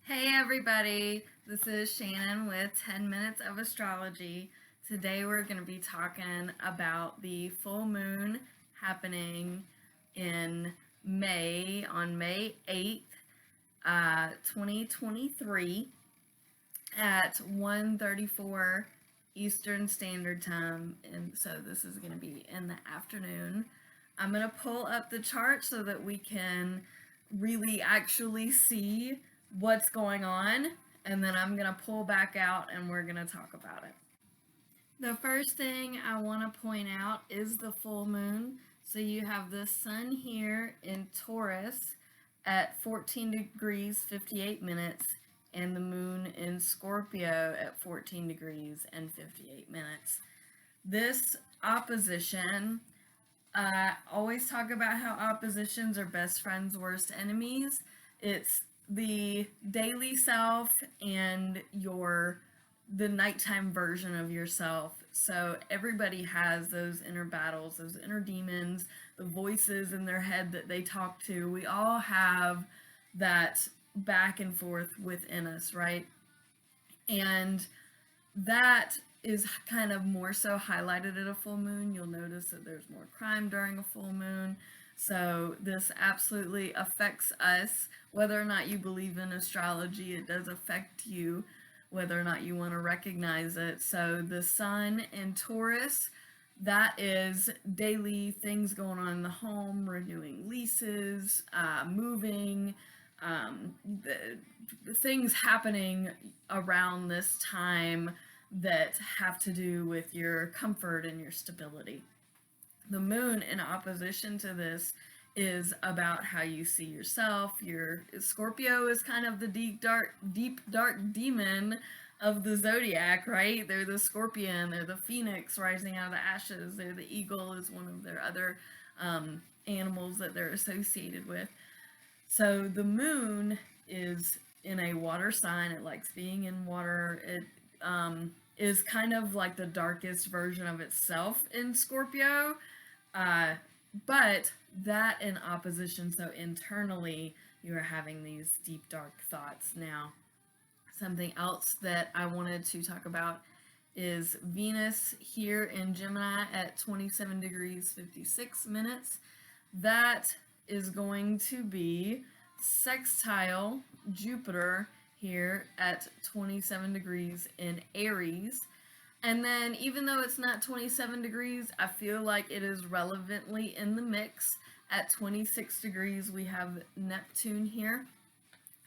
Hey everybody, this is Shannon with 10 Minutes of Astrology. Today we're going to be talking about the full moon happening in May, on May 8th, 2023 at 1:34 Eastern Standard Time, and so this is going to be in the afternoon. I'm going to pull up the chart so that we can really actually see what's going on, and then I'm going to pull back out and we're going to talk about it. The first thing I want to point out is the full moon. So you have the sun here in Taurus at 14 degrees 58 minutes and the moon in Scorpio at 14 degrees and 58 minutes. This opposition, I always talk about how oppositions are best friends, worst enemies. It's the daily self and the nighttime version of yourself. So everybody has those inner battles, those inner demons, the voices in their head that they talk to. We all have that back and forth within us, right? And that is kind of more so highlighted at a full moon. You'll notice that there's more crime during a full moon. So this absolutely affects us. Whether or not you believe in astrology, it does affect you, whether or not you want to recognize it. So the sun in Taurus, that is daily things going on in the home, renewing leases, moving, the things happening around this time that have to do with your comfort and your stability. The moon, in opposition to this, is about how you see yourself. Your Scorpio is kind of the deep dark demon of the zodiac, right? They're the scorpion, they're the phoenix rising out of the ashes, they're the eagle is one of their other animals that they're associated with. So the moon is in a water sign. It likes being in water. It is kind of like the darkest version of itself in Scorpio. But that in opposition, so internally you are having these deep dark thoughts. Now, something else that I wanted to talk about is Venus here in Gemini at 27 degrees 56 minutes. That is going to be sextile Jupiter here at 27 degrees in Aries. And then even though it's not 27 degrees, I feel like it is relevantly in the mix. At 26 degrees, we have Neptune here.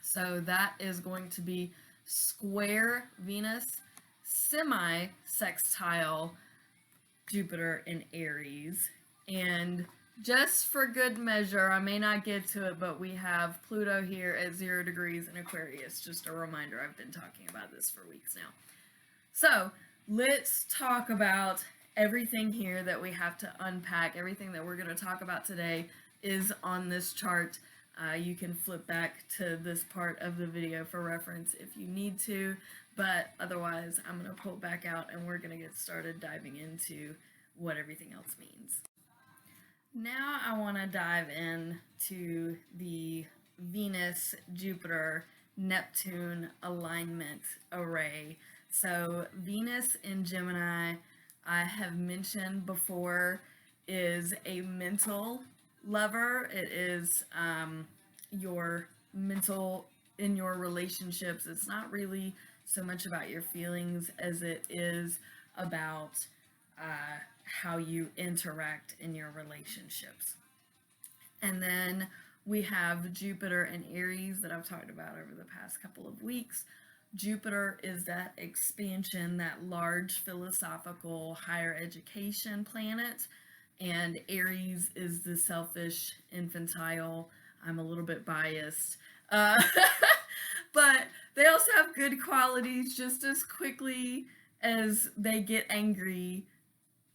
So that is going to be square Venus, semi-sextile Jupiter in Aries. And just for good measure, I may not get to it, but we have Pluto here at 0 degrees in Aquarius. Just a reminder, I've been talking about this for weeks now. So let's talk about everything here that we have to unpack. Everything that we're going to talk about today is on this chart. You can flip back to this part of the video for reference if you need to, but otherwise I'm going to pull back out and we're going to get started diving into what everything else means. Now I want to dive into the Venus-Jupiter-Neptune alignment array. So Venus in Gemini, I have mentioned before, is a mental lover. It is your mental in your relationships. It's not really so much about your feelings as it is about how you interact in your relationships. And then we have Jupiter and Aries that I've talked about over the past couple of weeks. Jupiter is that expansion, that large philosophical higher education planet, and Aries is the selfish, infantile. I'm a little bit biased, but they also have good qualities. Just as quickly as they get angry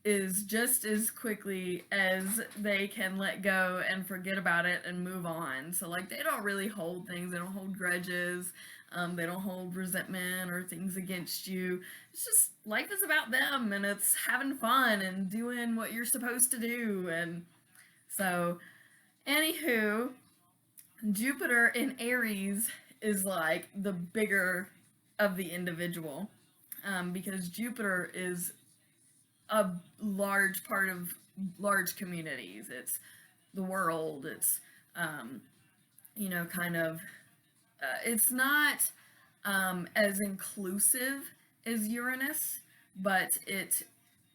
is just as quickly as they can let go and forget about it and move on. So like they don't really hold things, they don't hold grudges, they don't hold resentment or things against you. It's just life is about them and it's having fun and doing what you're supposed to do. And so anywho, Jupiter in Aries is like the bigger of the individual, because Jupiter is a large part of large communities. It's the world. It's kind of it's not as inclusive as Uranus, but it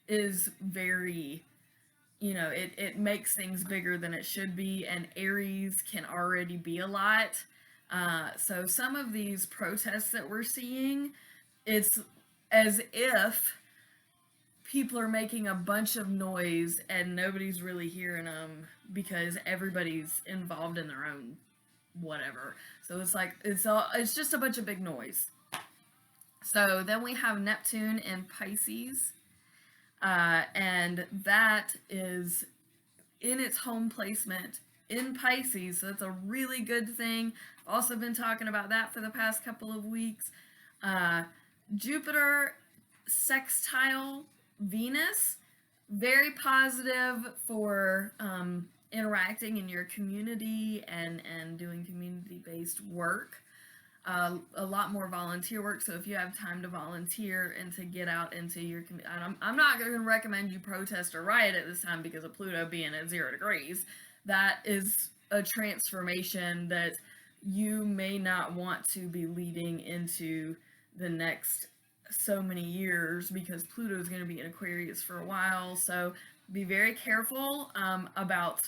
is very, it makes things bigger than it should be, and Aries can already be a lot. So some of these protests that we're seeing, it's as if people are making a bunch of noise and nobody's really hearing them because everybody's involved in their own whatever. So it's like it's just a bunch of big noise. So then we have Neptune in Pisces, and that is in its home placement in Pisces, so that's a really good thing. I've also been talking about that for the past couple of weeks. Jupiter sextile Venus, very positive for interacting in your community and doing community-based work. A lot more volunteer work, so if you have time to volunteer and to get out into your community, I'm not going to recommend you protest or riot at this time because of Pluto being at 0 degrees. That is a transformation that you may not want to be leading into the next so many years, because Pluto is going to be in Aquarius for a while. So be very careful about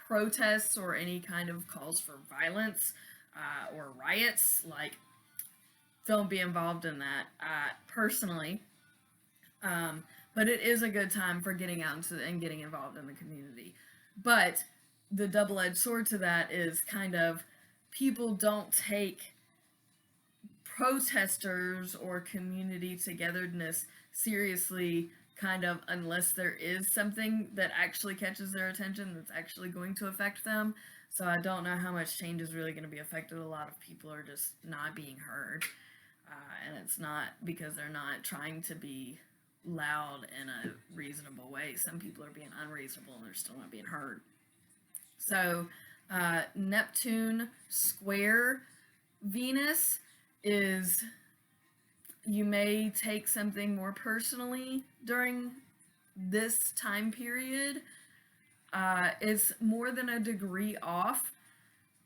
protests or any kind of calls for violence or riots. Like, don't be involved in that personally. But it is a good time for getting out and getting involved in the community. But the double-edged sword to that is kind of, people don't take protesters or community togetherness seriously, kind of, unless there is something that actually catches their attention that's actually going to affect them. So I don't know how much change is really going to be affected. A lot of people are just not being heard, and it's not because they're not trying to be loud in a reasonable way. Some people are being unreasonable and they're still not being heard. So Neptune square Venus is, you may take something more personally during this time period. It's more than a degree off.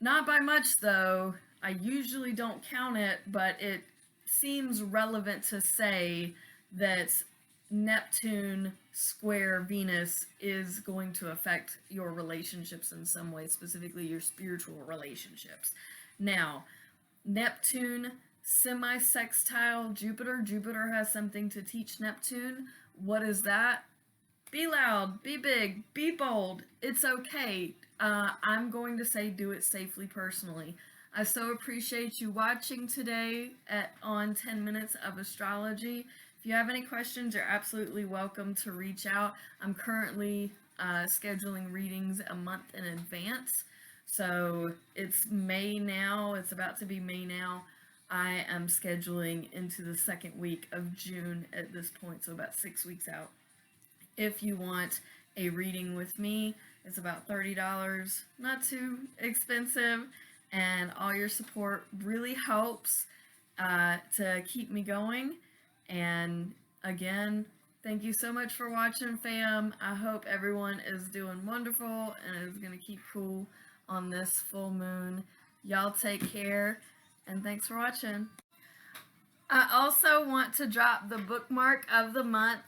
Not by much, though. I usually don't count it, but it seems relevant to say that Neptune square Venus is going to affect your relationships in some way, specifically your spiritual relationships. Now, Neptune semi-sextile Jupiter. Jupiter has something to teach Neptune. What is that? Be loud, be big, be bold. It's okay. I'm going to say do it safely personally. I so appreciate you watching today on 10 Minutes of Astrology. If you have any questions, you're absolutely welcome to reach out. I'm currently scheduling readings a month in advance. So it's May now. It's about to be May now. I am scheduling into the second week of June at this point, so about 6 weeks out. If you want a reading with me, it's about $30, not too expensive, and all your support really helps to keep me going. And again, thank you so much for watching, fam. I hope everyone is doing wonderful and is going to keep cool on this full moon. Y'all take care, and thanks for watching. I also want to drop the bookmark of the month.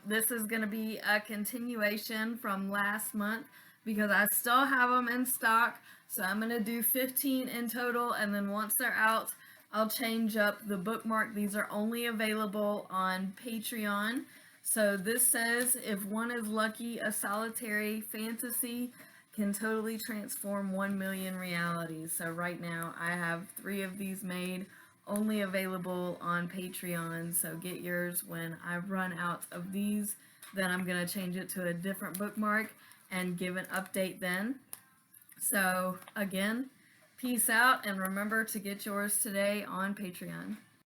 This is going to be a continuation from last month because I still have them in stock. So I'm going to do 15 in total, and then once they're out, I'll change up the bookmark. These are only available on Patreon. So this says, if one is lucky, a solitary fantasy can totally transform 1 million realities. So right now I have 3 of these made, only available on Patreon. So get yours when I run out of these. Then I'm going to change it to a different bookmark and give an update then. So again, peace out, and remember to get yours today on Patreon.